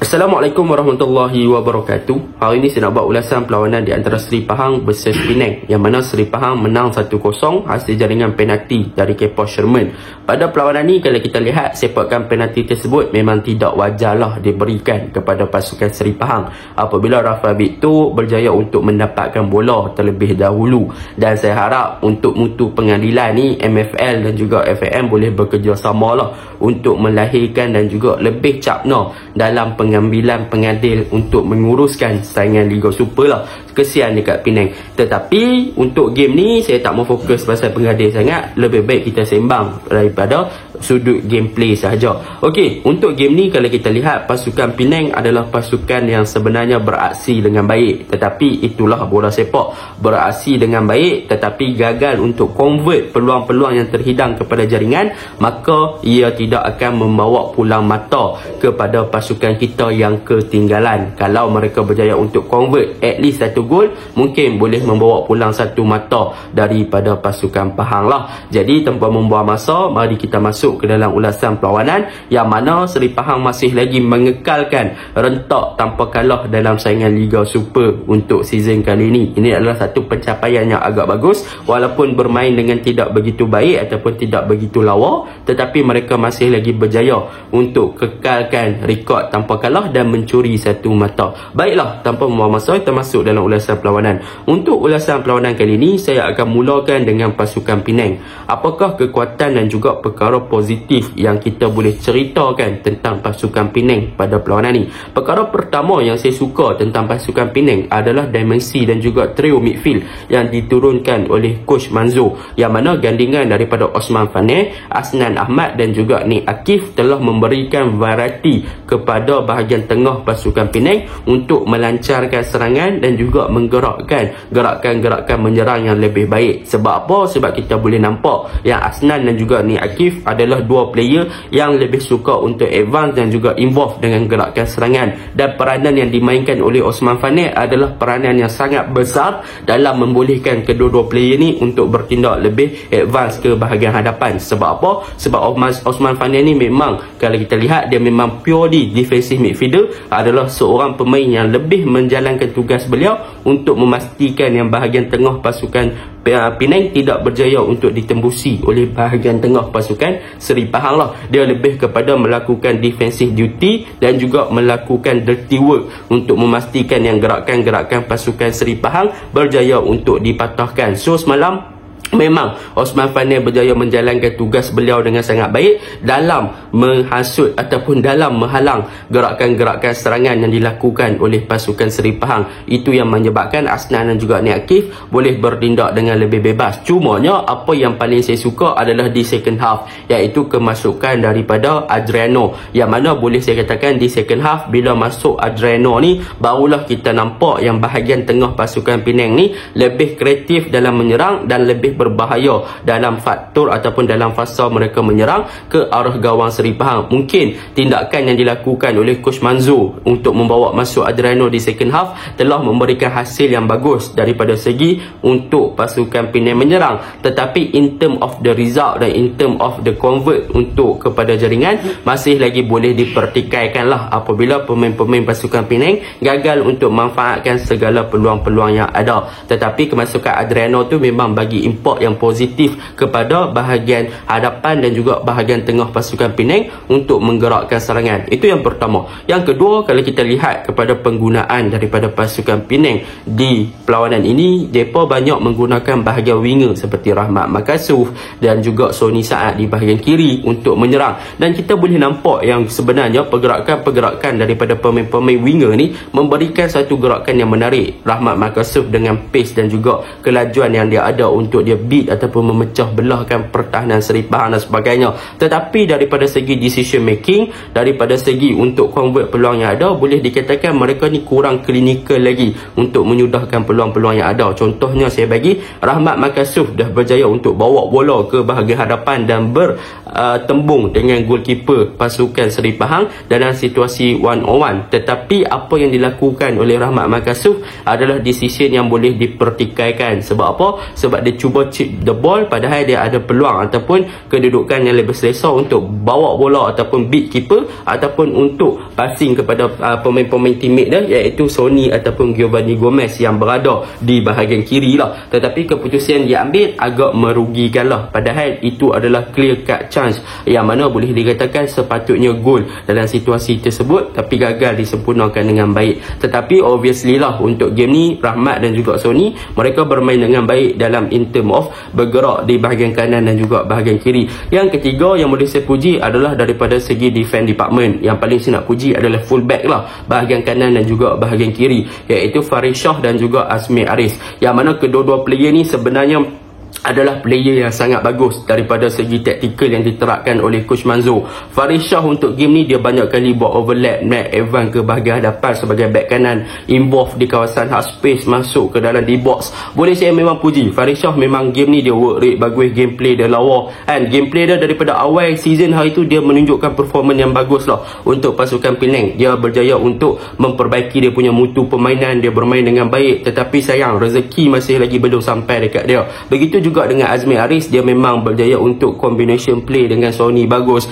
Assalamualaikum warahmatullahi wabarakatuh. Hari ini saya nak buat ulasan perlawanan di antara Seri Pahang versus Penang, yang mana Seri Pahang menang 1-0 hasil jaringan penalti dari Kepa Sherman. Pada perlawanan ni, kalau kita lihat sepakan penalti tersebut memang tidak wajarlah diberikan kepada pasukan Seri Pahang apabila Rafa Biktu berjaya untuk mendapatkan bola terlebih dahulu. Dan saya harap untuk mutu pengadilan ni, MFL dan juga FAM boleh bekerjasama lah untuk melahirkan dan juga lebih capna dalam pengambilan pengadil untuk menguruskan saingan Liga Super lah. Kesian dekat Penang. Tetapi untuk game ni saya tak mau fokus pasal pengadil sangat. Lebih baik kita sembang daripada sudut gameplay sahaja. Okey, untuk game ni kalau kita lihat pasukan Penang adalah pasukan yang sebenarnya beraksi dengan baik. Tetapi itulah bola sepak, beraksi dengan baik tetapi gagal untuk convert peluang-peluang yang terhidang kepada jaringan, maka ia tidak akan membawa pulang mata kepada pasukan kita yang ketinggalan. Kalau mereka berjaya untuk convert at least satu gol, mungkin boleh membawa pulang satu mata daripada pasukan Pahang lah. Jadi tanpa membuang masa, mari kita masuk ke dalam ulasan perlawanan yang mana Seri Pahang masih lagi mengekalkan rentak tanpa kalah dalam saingan Liga Super untuk season kali ini. Ini adalah satu pencapaian yang agak bagus, walaupun bermain dengan tidak begitu baik ataupun tidak begitu lawa, tetapi mereka masih lagi berjaya untuk kekalkan rekod tanpa kalah dan mencuri satu mata. Baiklah, tanpa membuang masa, kita masuk dalam ulasan perlawanan. Untuk ulasan perlawanan kali ini, saya akan mulakan dengan pasukan Penang. Apakah kekuatan dan juga perkara positif yang kita boleh ceritakan tentang pasukan Penang pada perlawanan ni? Perkara pertama yang saya suka tentang pasukan Penang adalah dimensi dan juga trio midfield yang diturunkan oleh Coach Manzo, yang mana gandingan daripada Osman Faneh, Asnan Ahmad dan juga Nik Akif telah memberikan variety kepada bahagian tengah pasukan Penang untuk melancarkan serangan dan juga menggerakkan gerakan-gerakan menyerang yang lebih baik. Sebab apa? Sebab kita boleh nampak yang Asnan dan juga Nik Akif adalah dua player yang lebih suka untuk advance dan juga involve dengan gerakan serangan, dan peranan yang dimainkan oleh Osman Faneh adalah peranan yang sangat besar dalam membolehkan kedua-dua player ni untuk bertindak lebih advance ke bahagian hadapan. Sebab apa? Sebab Osman Faneh ni memang kalau kita lihat dia memang purely defensive midfielder, adalah seorang pemain yang lebih menjalankan tugas beliau untuk memastikan yang bahagian tengah pasukan Penang tidak berjaya untuk ditembusi oleh bahagian tengah pasukan Seri Pahang lah. Dia lebih kepada melakukan defensive duty dan juga melakukan dirty work untuk memastikan yang gerakan-gerakan pasukan Seri Pahang berjaya untuk dipatahkan. So semalam memang Osman Faneh berjaya menjalankan tugas beliau dengan sangat baik dalam menghasut ataupun dalam menghalang gerakan-gerakan serangan yang dilakukan oleh pasukan Seri Pahang. Itu yang menyebabkan Asnan dan juga Nik Akif boleh bertindak dengan lebih bebas. Cumanya apa yang paling saya suka adalah di second half, iaitu kemasukan daripada Adriano, yang mana boleh saya katakan di second half bila masuk Adriano ni barulah kita nampak yang bahagian tengah pasukan Penang ni lebih kreatif dalam menyerang dan lebih berbahaya dalam faktor ataupun dalam fasa mereka menyerang ke arah gawang Seri Pahang. Mungkin tindakan yang dilakukan oleh Coach Manzo untuk membawa masuk Adriano di second half telah memberikan hasil yang bagus daripada segi untuk pasukan Penang menyerang, tetapi in term of the result dan in term of the convert untuk kepada jaringan masih lagi boleh dipertikaikan lah apabila pemain-pemain pasukan Penang gagal untuk memanfaatkan segala peluang-peluang yang ada. Tetapi kemasukan Adriano tu memang bagi import yang positif kepada bahagian hadapan dan juga bahagian tengah pasukan Penang untuk menggerakkan serangan. Itu yang pertama. Yang kedua, kalau kita lihat kepada penggunaan daripada pasukan Penang di perlawanan ini, mereka banyak menggunakan bahagian winger seperti Rahmat Makasuf dan juga Sony Saad di bahagian kiri untuk menyerang. Dan kita boleh nampak yang sebenarnya pergerakan-pergerakan daripada pemain-pemain winger ni memberikan satu gerakan yang menarik. Rahmat Makasuf dengan pace dan juga kelajuan yang dia ada untuk dia beat ataupun memecah belahkan pertahanan Seri Pahang dan sebagainya. Tetapi daripada segi decision making, daripada segi untuk convert peluang yang ada, boleh dikatakan mereka ni kurang klinikal lagi untuk menyudahkan peluang-peluang yang ada. Contohnya saya bagi Rahmat Makasuf dah berjaya untuk bawa bola ke bahagian hadapan dan bertembung dengan goalkeeper pasukan Seri Pahang dalam situasi 1-on-1. Tetapi apa yang dilakukan oleh Rahmat Makasuf adalah decision yang boleh dipertikaikan. Sebab apa? Sebab dia cuba chip the ball, padahal dia ada peluang ataupun kedudukan yang lebih selesa untuk bawa bola ataupun beat keeper ataupun untuk passing kepada pemain-pemain teammate dia, iaitu Sonny ataupun Giovanni Gomez yang berada di bahagian kiri lah. Tetapi keputusan dia ambil agak merugikan lah, padahal itu adalah clear cut chance yang mana boleh dikatakan sepatutnya gol dalam situasi tersebut, tapi gagal disempurnakan dengan baik. Tetapi obviously lah, untuk game ni Rahmat dan juga Sonny mereka bermain dengan baik dalam in term of bergerak di bahagian kanan dan juga bahagian kiri. Yang ketiga yang boleh saya puji adalah daripada segi defense department. Yang paling saya nak puji adalah fullback lah, bahagian kanan dan juga bahagian kiri, iaitu Faris Shah dan juga Azmi Aris, yang mana kedua-dua player ni sebenarnya adalah player yang sangat bagus daripada segi taktikal yang diterapkan oleh Coach Manzo. Faris Shah untuk game ni dia banyak kali buat overlap Matt Evan ke bahagian hadapan sebagai back kanan, involve di kawasan half space, masuk ke dalam D-box. Boleh saya memang puji Faris Shah, memang game ni dia work rate bagus, gameplay dia lawa, and gameplay dia daripada awal season hari tu dia menunjukkan performance yang bagus lah untuk pasukan Penang. Dia berjaya untuk memperbaiki dia punya mutu permainan, dia bermain dengan baik, tetapi sayang rezeki masih lagi belum sampai dekat dia. Begitu juga dengan Azmi Aris, dia memang berjaya untuk combination play dengan Sonny bagus,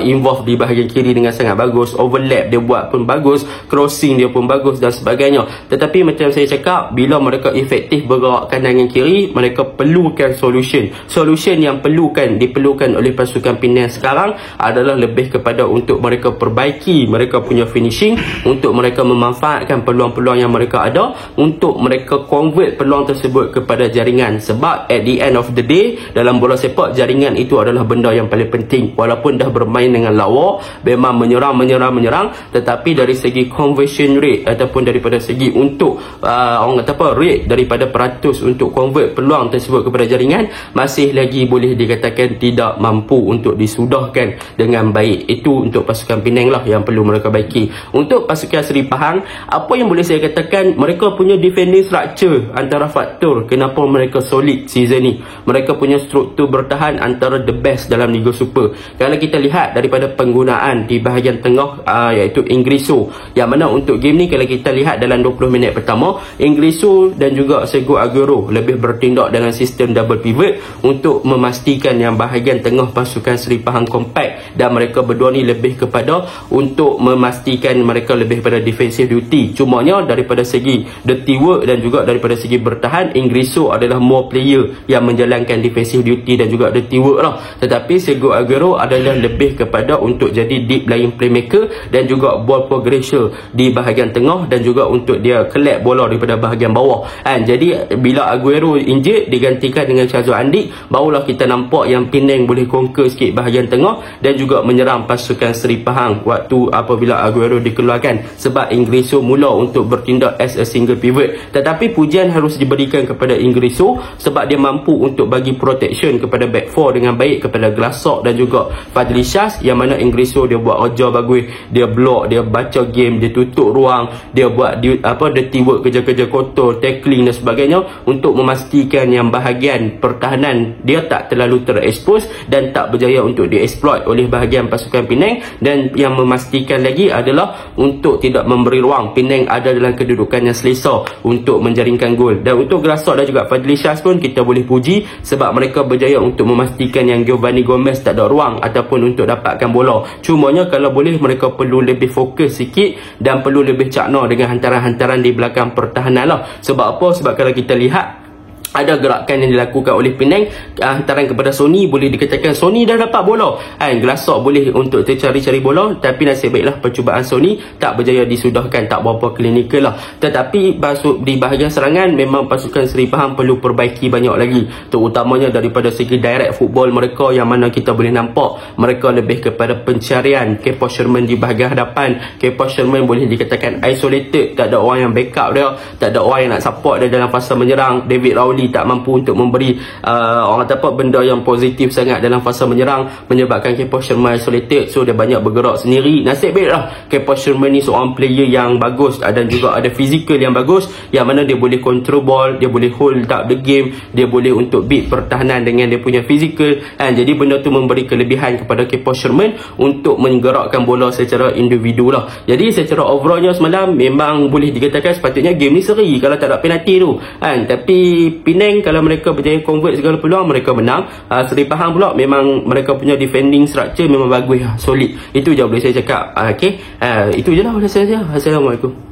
involve di bahagian kiri dengan sangat bagus, overlap dia buat pun bagus, crossing dia pun bagus dan sebagainya. Tetapi macam saya cakap, bila mereka efektif bergerak kanan dan kiri, mereka perlukan solution yang diperlukan oleh pasukan Penang sekarang adalah lebih kepada untuk mereka perbaiki mereka punya finishing, untuk mereka memanfaatkan peluang-peluang yang mereka ada, untuk mereka convert peluang tersebut kepada jaringan. Sebab at the end of the day, dalam bola sepak, jaringan itu adalah benda yang paling penting. Walaupun dah bermain dengan lawa, memang menyerang, tetapi dari segi conversion rate ataupun daripada segi untuk orang kata apa, rate daripada peratus untuk convert peluang tersebut kepada jaringan, masih lagi boleh dikatakan tidak mampu untuk disudahkan dengan baik. Itu untuk pasukan Penang lah yang perlu mereka baiki. Untuk pasukan Seri Pahang, apa yang boleh saya katakan, mereka punya defending structure antara faktor kenapa mereka solid season ni. Mereka punya struktur bertahan antara the best dalam Liga Super. Kalau kita lihat daripada penggunaan di bahagian tengah, iaitu Ingriso, yang mana untuk game ni kalau kita lihat dalam 20 minit pertama, Ingriso dan juga Sergio Aguero lebih bertindak dalam sistem double pivot untuk memastikan yang bahagian tengah pasukan Seri Pahang compact, dan mereka berdua ni lebih kepada untuk memastikan mereka lebih pada defensive duty. Cumanya daripada segi dirty work dan juga daripada segi bertahan, Ingriso adalah more player yang menjalankan defensive duty dan juga dirty work lah. Tetapi Sergio Aguero adalah lebih kepada untuk jadi deep lying playmaker dan juga ball progressor di bahagian tengah, dan juga untuk dia collect bola daripada bahagian bawah. Jadi bila Aguero injured digantikan dengan Syazwan Andik, barulah kita nampak yang Penang boleh conquer sikit bahagian tengah dan juga menyerang pasukan Seri Pahang waktu apabila Aguero dikeluarkan, sebab Ingriso mula untuk bertindak as a single pivot. Tetapi pujian harus diberikan kepada Ingriso sebab dia mampu untuk bagi protection kepada back four dengan baik kepada Glassok dan juga Fadli Shaz, yang mana Ingriso dia buat kerja bagus, dia block, dia baca game, dia tutup ruang, dia buat dirty work, kerja-kerja kotor, tackling dan sebagainya, untuk memastikan yang bahagian pertahanan dia tak terlalu terekspos dan tak berjaya untuk dieksploit oleh bahagian pasukan Penang. Dan yang memastikan lagi adalah untuk tidak memberi ruang Penang ada dalam kedudukan yang selesa untuk menjaringkan gol. Dan untuk Glassok dan juga Fadli Shaz pun kita boleh puji sebab mereka berjaya untuk memastikan yang Giovanni Gomez tak ada ruang ataupun untuk dapatkan bola. Cumanya kalau boleh mereka perlu lebih fokus sikit dan perlu lebih cakna dengan hantaran-hantaran di belakang pertahanan lah. Sebab apa? Sebab kalau kita lihat ada gerakan yang dilakukan oleh Penang, hantaran kepada Sonny, boleh dikatakan Sonny dah dapat bola, Glassok boleh untuk tercari-cari bola, tapi nasib baiklah percubaan Sonny tak berjaya disudahkan, tak berapa klinikal lah. Tetapi di bahagian serangan memang pasukan Seri Pahang perlu perbaiki banyak lagi, terutamanya daripada segi direct football mereka, yang mana kita boleh nampak mereka lebih kepada pencarian Kepa Sherman di bahagian hadapan. Kepa Sherman boleh dikatakan isolated, tak ada orang yang backup dia, tak ada orang yang nak support dia dalam fasa menyerang. David Rowley tak mampu untuk memberi orang kata apa, benda yang positif sangat dalam fasa menyerang, menyebabkan Kepa Sherman isolated, so dia banyak bergerak sendiri. Nasib baiklah Kepa Sherman ni seorang player yang bagus dan juga ada fizikal yang bagus, yang mana dia boleh control ball, dia boleh hold up the game, dia boleh untuk beat pertahanan dengan dia punya fizikal, jadi benda tu memberi kelebihan kepada Kepa Sherman untuk menggerakkan bola secara individu lah. Jadi secara overallnya semalam memang boleh dikatakan sepatutnya game ni seri kalau tak ada penalti tu, tapi Penang kalau mereka berjaya convert segala peluang, mereka menang. Seri Pahang pula memang mereka punya defending structure memang bagus, solid. Itu je boleh saya cakap. Okey, itu je lah ulasan saya. Assalamualaikum.